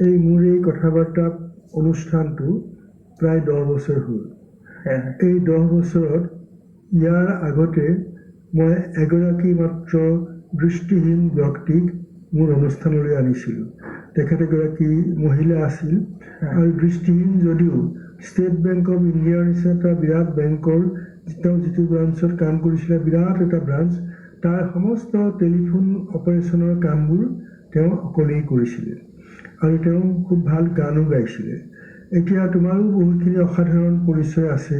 এই মোৰ এই কথা-বাৰ্তা অনুষ্ঠানটো প্ৰায় 10 বছৰ হ'ল। এই 10 বছৰত ইয়াৰ আগতে মই এগৰাকী মাত্ৰ দৃষ্টিহীন ব্যক্তিক মোৰ অনুষ্ঠানলৈ আনিছিলোঁ। তেখেত এগৰাকী মহিলা আছিল আৰু দৃষ্টিহীন যদিও ষ্টেট বেংক অফ ইণ্ডিয়াৰ নিচিনা এটা বিৰাট বেংকৰ তেওঁ যিটো ব্ৰাঞ্চত কাম কৰিছিলে, বিৰাট এটা ব্ৰাঞ্চ, তাৰ সমস্ত টেলিফোন অপাৰেশ্যনৰ কামবোৰ তেওঁ অকলেই কৰিছিলে আৰু তেওঁ খুব ভাল গানো গাইছিলে। এতিয়া তোমাৰো বহুতখিনি অসাধাৰণ পৰিচয় আছে,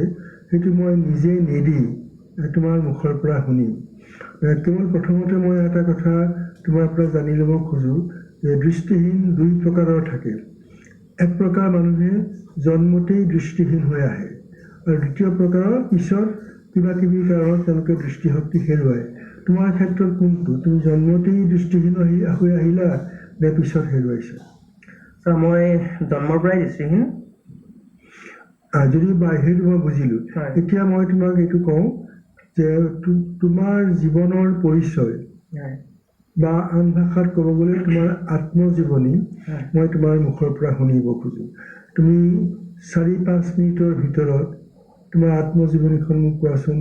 সেইটো মই নিজে নেদি তোমাৰ মুখৰ পৰা শুনিম। কেৱল প্ৰথমতে মই এটা কথা তোমাৰ পৰা জানি ল'ব খোজোঁ যে দৃষ্টিহীন 2 প্ৰকাৰৰ থাকে। এক প্ৰকাৰ মানুহে জন্মতেই দৃষ্টিহীন হৈ আহে আৰু দ্বিতীয় প্ৰকাৰৰ পিছত কিবা কিবি কাৰণত তেওঁলোকে দৃষ্টিশক্তি হেৰুৱায়। তোমাৰ ক্ষেত্ৰত কোনটো? তুমি জন্মতেই দৃষ্টিহীন হৈ আহিলা নে পিছত হেৰুৱাইছা? ছাৰ, মই জন্মৰ পৰাই দৃষ্টিহীন। যদি সেইটো মই বুজিলোঁ। এতিয়া মই তোমাক এইটো কওঁ যে তোমাৰ জীৱনৰ পৰিচয় বা আন ভাষাত ক'ব গ'লে তোমাৰ আত্মজীৱনী মই তোমাৰ মুখৰ পৰা শুনিব খোজোঁ। তুমি 4-5 মিনিটৰ ভিতৰত তোমাৰ আত্মজীৱনীখন মোক কোৱাচোন।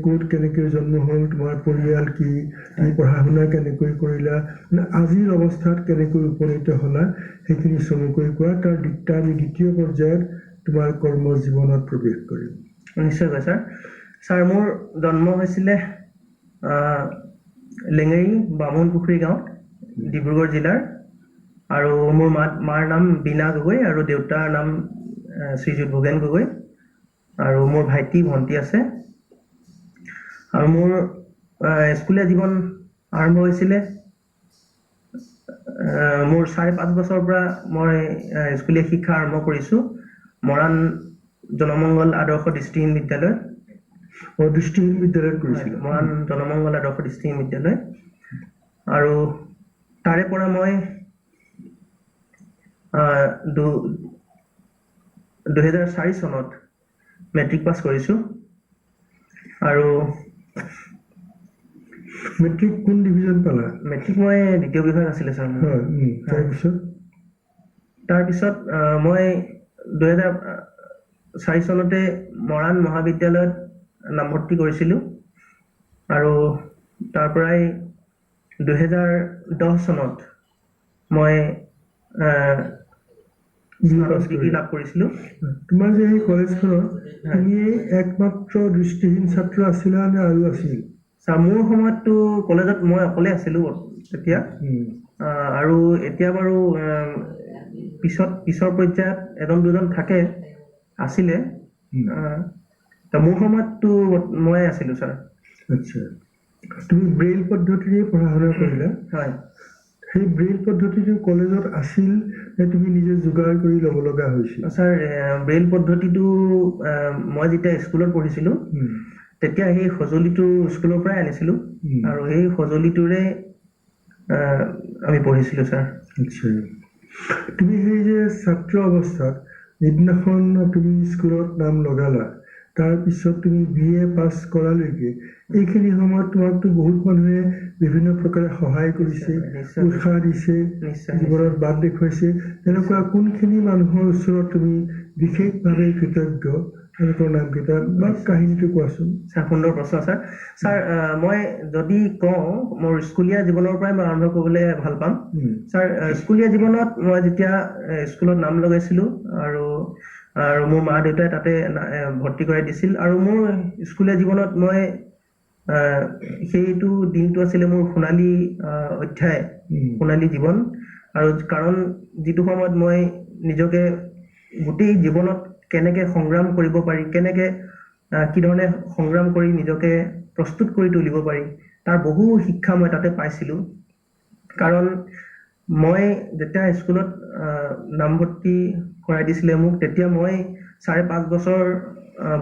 ক'ত কেনেকৈ জন্ম হ'ল, তোমাৰ পৰিয়াল কি, তুমি পঢ়া শুনা কেনেকৈ কৰিলা, আজিৰ অৱস্থাত কেনেকৈ উপনীত হ'লা, সেইখিনি চমুকৈ কোৱা। তাৰ আমি দ্বিতীয় পৰ্যায়ত তোমাৰ কৰ্মজীৱনত প্ৰৱেশ কৰিম। নিশ্চয়কৈ ছাৰ। ছাৰ, মোৰ জন্ম হৈছিলে লেঙেৰী বামুণপুখুৰী গাঁৱত, ডিব্ৰুগড় জিলাৰ। আৰু মোৰ মাৰ নাম বীণা গগৈ আৰু দেউতাৰ নাম শ্ৰীযুত ভোগেন গগৈ। আৰু মোৰ ভাইটি ভণ্টি আছে। আৰু মোৰ স্কুলীয়া জীৱন আৰম্ভ হৈছিলে মোৰ 5.5 বছৰৰ পৰা মই স্কুলীয়া শিক্ষা আৰম্ভ কৰিছোঁ মৰাণ জনমংগল আদৰ্শ দৃষ্টিহীন বিদ্যালয়। দৃষ্টিহীন বিদ্যালয়ত কৰিছিলোঁ। মৰাণ জনমংগল আদৰ্শ দৃষ্টিহীন বিদ্যালয়। আৰু তাৰে পৰা মই 2004 চনত মেট্ৰিক পাছ কৰিছোঁ। আৰু মেট্ৰিক কোন ডিভিজন পালা? মেট্ৰিক মই 2য় বিভাগ আছিলে ছাৰ। তাৰপিছত মই 2004 চনতে মৰাণ মহাবিদ্যালয়ত নামভৰ্তি কৰিছিলোঁ। আৰু তাৰ পৰাই 2010 চনত মই ডিগ্ৰী লাভ কৰিছিলোঁ। তোমাৰ যে এই কলেজখনত তুমি একমাত্ৰ দৃষ্টিহীন ছাত্ৰ আছিলা নে আৰু আছিল? ছাৰ, মোৰ সময়ততো কলেজত মই অকলে আছিলোঁ তেতিয়া। আৰু এতিয়া বাৰু পিছৰ পৰ্যায়ত 1-2জন থাকে আছিলে। মোৰ সময়ততো মই আছিলোঁ ছাৰ। আচ্ছা, তুমি ব্ৰেইল পদ্ধতিৰে পঢ়া শুনা কৰিলা? হয়। সেই ব্ৰেইল পদ্ধতিটো কলেজত আছিল নে তুমি নিজে যোগাৰ কৰি ল'ব লগা হৈছিল? ছাৰ, ব্ৰেইল পদ্ধতিটো মই যেতিয়া স্কুলত পঢ়িছিলোঁ তেতিয়া সেই সঁজুলিটো স্কুলৰ পৰাই আনিছিলোঁ আৰু সেই সঁজুলিটোৰে আমি পঢ়িছিলোঁ ছাৰ। আচ্ছা, তুমি সেই যে ছাত্ৰ অৱস্থাত যিদিনাখন তুমি স্কুলত নাম লগালা, তাৰপিছত তুমি BA পাছ কৰালৈকে এইখিনি সময়ত তোমাকতো বহুত মানুহে বিভিন্ন প্ৰকাৰে সহায় কৰিছে, উৎসাহ দিছে, জীৱনত বাট দেখুৱাইছে। তেনেকুৱা কোনখিনি মানুহৰ ওচৰত তুমি বিশেষভাৱে কৃতজ্ঞ? তেওঁলোকৰ নামকেইটা বা কাহিনীটো কোৱাচোন। ছাৰ, সুন্দৰ প্ৰশ্ন ছাৰ। ছাৰ, মই যদি কওঁ মোৰ স্কুলীয়া জীৱনৰ পৰাই মই আৰম্ভ কৰিবলৈ ভাল পাম। ছাৰ, স্কুলীয়া জীৱনত মই যেতিয়া স্কুলত নাম লগাইছিলোঁ আৰু মোৰ মা দেউতাই তাতে ভৰ্তি কৰাই দিছিল। আৰু মোৰ স্কুলীয়া জীৱনত মই সেইটো দিনটো আছিলে মোৰ সোণালী অধ্যায়, সোণালী জীৱন। আৰু কাৰণ যিটো সময়ত মই নিজকে গোটেই জীৱনত কেনেকৈ সংগ্ৰাম কৰিব পাৰি, কেনেকৈ কি ধৰণে সংগ্ৰাম কৰি নিজকে প্ৰস্তুত কৰি তুলিব পাৰি, তাৰ বহু শিক্ষা মই তাতে পাইছিলোঁ। কাৰণ মই যেতিয়া স্কুলত নামভৰ্তি কৰাই দিছিলে মোক, তেতিয়া মই 5.5 বছৰ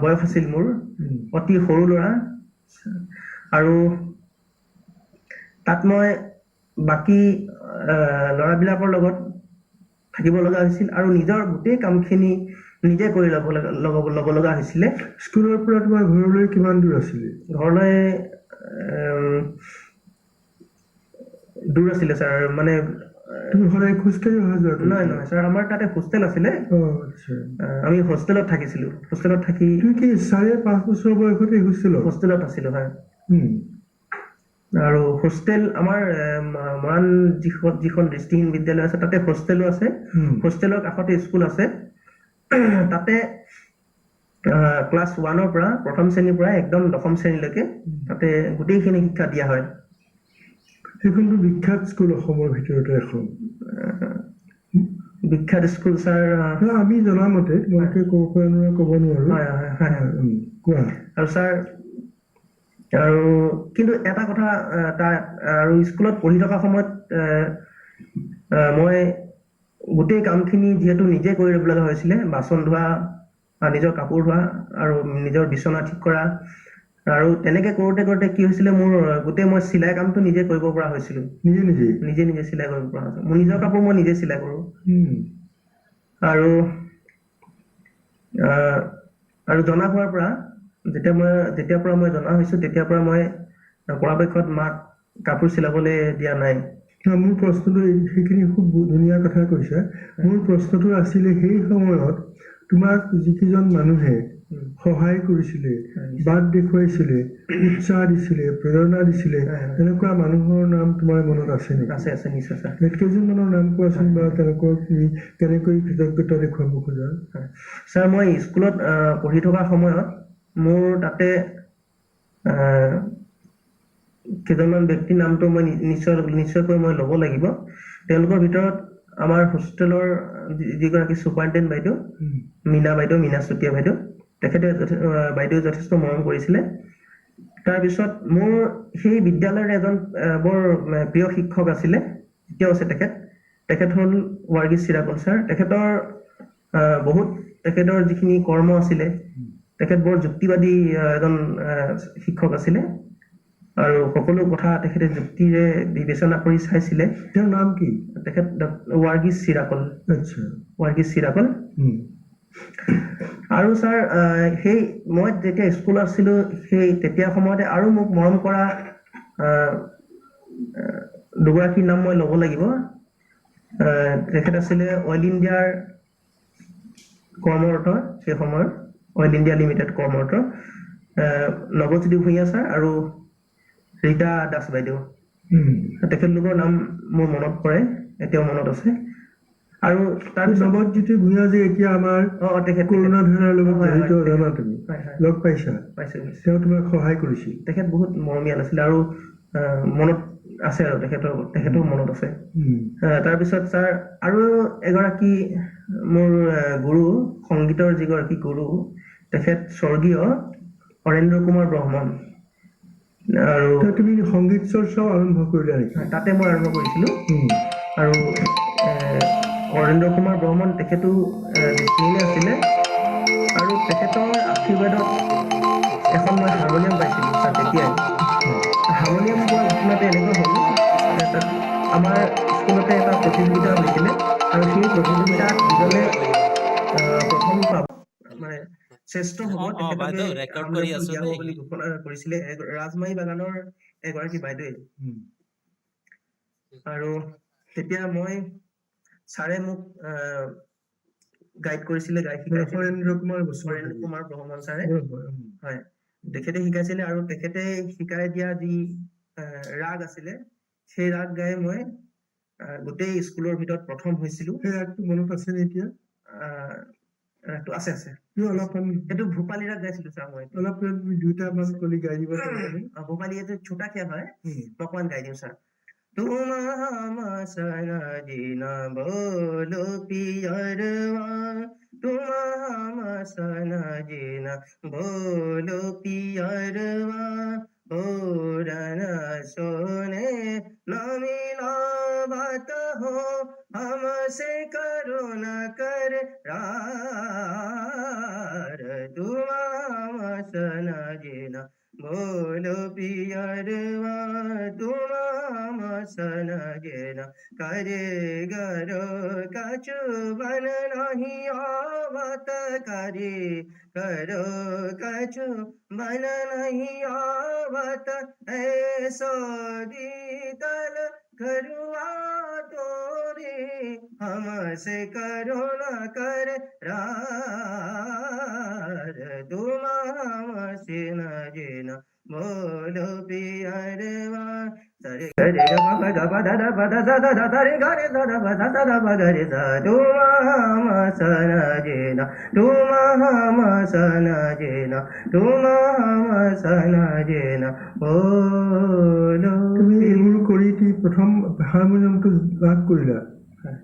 বয়স আছিল মোৰ, অতি সৰু ল'ৰা। আৰু তাত মই বাকী ল'ৰাবিলাকৰ লগত থাকিব লগা হৈছিল আৰু নিজৰ গোটেই কামখিনি নিজে কৰি ল'ব লগা হৈছিলে। স্কুলৰ পৰা তোমাৰ ঘৰলৈ কিমান দূৰ আছিলে? ঘৰলৈ দূৰ আছিলে ছাৰ, মানে তুমি সদায় খোজকাঢ়ি অহা যোৱা কৰিছিলা? নহয় নহয় ছাৰ, আমাৰ তাতে হোষ্টেল আছিলে। আচ্ছা। আমি হোষ্টেলত থাকিছিলো। হোষ্টেলত থাকি তুমি কি 5.5 বছৰ বয়সতে হোষ্টেলত আছিলো, হয়। হুম। আৰু হোষ্টেল আমাৰ মৰাণ যিখন দৃষ্টিহীন বিদ্যালয় আছে তাতে হোষ্টেলো আছে। হোষ্টেলৰ কাষতে স্কুল আছে। তাতে ক্লাছ 1ৰ পৰা প্ৰথম শ্ৰেণীৰ পৰা একদম 10ম শ্ৰেণীলৈকে তাতে গোটেইখিনি শিক্ষা দিয়া হয়। সেইখনতো বিখ্যাত স্কুল অসমৰ ভিতৰতে এখন। বিখ্যাত স্কুল ছাৰ, আমি জনামতে, তোমালোকে ক'ব নোৱাৰো। হয় হয় হয়। কোৱা। আৰু ছাৰ, আৰু কিন্তু এটা কথা, তাৰ আৰু স্কুলত পঢ়ি থকা সময়ত মই গোটেই কামখিনি যিহেতু নিজে কৰি ল'ব লগা হৈছিলে, বাচন ধোৱা, নিজৰ কাপোৰ ধোৱা আৰু নিজৰ বিচনা ঠিক কৰা, আৰু তেনেকে কৰোঁতে কৰোঁতে কি হৈছিলে, মোৰ গোটেই মই চিলাই কামটো নিজে কৰিব পৰা হৈছিলো। নিজে চিলাই কৰিব পৰা হৈছিলো। মোৰ নিজৰ কাপোৰ মই নিজে চিলাই কৰোঁ। আৰু জনা হোৱাৰ পৰা, যেতিয়াৰ পৰা মই জনা হৈছো তেতিয়াৰ পৰা মই পৰাপক্ষত মাক কাপোৰ চিলাবলৈ দিয়া নাই। মোৰ প্ৰশ্নটো, সেইখিনি খুব ধুনীয়া কথা কৈছা। মোৰ প্ৰশ্নটো আছিলে, সেই সময়ত তোমাক যিকেইজন মানুহে সহায় কৰিছিলে, বাট দেখুৱাইছিলে, উৎসাহ দিছিলে, প্ৰেৰণা দিছিলে, তেনেকুৱা মানুহৰ নাম তোমাৰ মনত আছে নেকি? আছে নিশ্চয় ছাৰ। কেইজনমানৰ নাম কোৱাচোন, বা তেনেকুৱা কেনেকৈ কৃতজ্ঞতা দেখুৱাব খোজা? ছাৰ, মই স্কুলত পঢ়ি থকা সময়ত মোৰ তাতে কেইজনমান ব্যক্তিৰ নামটো মই নিশ্চয়কৈ মই ল'ব লাগিব। তেওঁলোকৰ ভিতৰত আমাৰ হোষ্টেলৰ যিগৰাকী ছুপাৰিনটেণ্ডেণ্ট বাইদেউ, মীনা চুতীয়া বাইদেউ, তেখেতে বাইদেউ যথেষ্ট মৰম কৰিছিলে। তাৰপিছত মোৰ সেই বিদ্যালয়ৰ এজন বৰ প্ৰিয় শিক্ষক আছিলে, এতিয়াও আছে তেখেত হ'ল ৱাৰ্গিছ চিৰাকল ছাৰ। তেখেতৰ যিখিনি কৰ্ম আছিলে, তেখেত বৰ যুক্তিবাদী এজন শিক্ষক আছিলে, আৰু সকলো কথা তেখেতে যুক্তিৰে বিবেচনা কৰি চাইছিলে। তেওঁৰ নাম কি? তেখেত ৱাৰ্গিছ চিৰাকল। ৱাৰ্গিছ চিৰাকল। আৰু ছাৰ, সেই মই যেতিয়া স্কুলত আছিলো, সেই তেতিয়া সময়তে আৰু মোক মৰম কৰা দুগৰাকীৰ নাম মই ল'ব লাগিব। তেখেত আছিলে অইল ইণ্ডিয়াৰ কৰ্মৰত, সেই সময়ত অইল ইণ্ডিয়া লিমিটেড কৰ্মৰত নৱজ্যোতি ভূঞা ছাৰ আৰু ৰীতা দাস বাইদেউ। তেখেতলোকৰ নাম মোৰ মনত পৰে, এতিয়াও মনত আছে। আৰু তাৰপিছত নৱজ্যোতি ভূঞা যে এতিয়া আমাৰ কৰোণা ধাৰাৰ লগত জড়িত, জানা তুমি? লগ পাইছা? তেওঁ তোমাক সহায় কৰিছিল? তেখেত বহুত মৰমীয়াল আছিলে, আৰু মনত আছে, আৰু তেখেতৰ মনত আছে। তাৰপিছত ছাৰ, আৰু এগৰাকী মোৰ গুৰু, সংগীতৰ যিগৰাকী গুৰু, তেখেত স্বৰ্গীয় অৰেন্দ্ৰ কুমাৰ ব্ৰহ্মণ। আৰু তুমি সংগীত চৰ্চাও আৰম্ভ কৰিলা নেকি? তাতে মই আৰম্ভ কৰিছিলো। আৰু অৰেন্দ্ৰ কুমাৰ ব্ৰহ্মণ তেখেতো দৃষ্টিহীন আছিলে, আৰু তেখেতৰ আশীৰ্বাদত এখন মই হাৰমনিয়াম পাইছিলো ছাৰ। তেতিয়াই হাৰমনিয়াম পোৱাৰ ঘটনাটো এনেকুৱা হ'ল, আমাৰ স্কুলতে এটা প্ৰতিযোগিতা হৈছিলে, আৰু সেই প্ৰতিযোগিতাত যিজনে প্ৰথম পাব, মানে শ্ৰেষ্ঠ হ'ব, তেখেতকে হাৰমনিয়ামখন দিয়া হ'ব বুলি ঘোষণা কৰিছিলে ৰাজমাহী বাগানৰ এগৰাকী বাইদেৱে। আৰু তেতিয়া ছাৰে মোক গাইড কৰিছিলে, অৰেন্দ্ৰ কুমাৰ ব্ৰহ্মণ ছাৰে। হয়, তেখেতে শিকাইছিলে, আৰু তেখেতে শিকাই দিয়া যি ৰাগ আছিলে, সেই ৰাগ গাই মই গোটেই স্কুলৰ ভিতৰত প্ৰথম হৈছিলো। সেই ৰাগটো মনত আছে নে এতিয়া? ৰাগটো আছে। এইটো ভূপালী ৰাগ গাইছিলো ছাৰ মই। অলপ দুটামান কলি গাই দিব। ভূপালী, এইটো ছোটা কিয়া হয়, অকমান গাই দিওঁ ছাৰ। तुम सना जीना बोलो पियरवा, तुम सना जीना बोलो पियरवा, बोरन सोने न मिला बात हो, हमसे करो न करार, तुम सना जीना बोलो पियरवा, तुम सना गेना करे गरो कछु बन नहीं आवत, करे करो कछु बन नहीं आवत, ऐसो दीतल करुआ तोरे हमसे करुणा कर रार तुम हमसे न जेना बोलो पियरवा सरे गरे ग ग ग ब द द ब the the the the the रे ग रे द द ब द द द ब ग रे सा तुम हमसे न जेना तुम हमसे न जेना तुम हमसे न जेना बोलो তুমি এইবোৰ কৰি প্ৰথম হাৰমনিয়ামটো লাভ কৰিলা হয়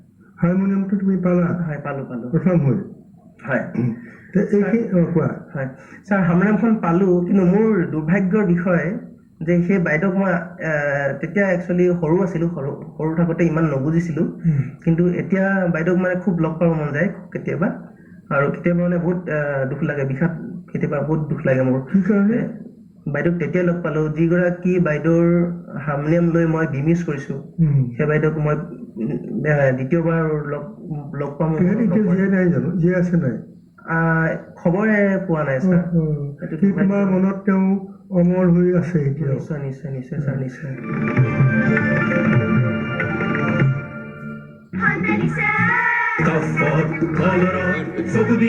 হাৰমনিয়ামটো তুমি পালা হয় পালো প্ৰথম হৈ হয় এইখিনি কোৱা হয় ছাৰ হাৰমনিয়ামখন পালো কিন্তু মোৰ দুৰ্ভাগ্যৰ বিষয় যে সেই বাইদেউক মই তেতিয়া একচুৱেলি সৰু আছিলো সৰু থাকোঁতে ইমান নুবুজিছিলো কিন্তু এতিয়া বাইদেউক মানে খুব লগ পাব মন যায় কেতিয়াবা আৰু কেতিয়াবা মানে বহুত দুখ লাগে বিষাদ কেতিয়াবা বহুত দুখ লাগে মোৰ কি কাৰণে বাইদেউক তেতিয়া লগ পালো যিগৰাকী বাইদেউৰ হাৰমনিয়াম লৈ মই বিমিছ কৰিছো সেই বাইদেউক মই দ্বিতীয়বাৰ লগ পাম তেখেত এতিয়া জীয়াই নাই জানো জীয়াই আছে নাই খবৰে পোৱা নাই ছাৰ কি তোমাৰ মনত তেওঁ অমৰ হৈ আছে এতিয়া নিশ্চয় নিশ্চয় নিশ্চয় ছাৰ নিশ্চয় Kaffa, kolera, fogo de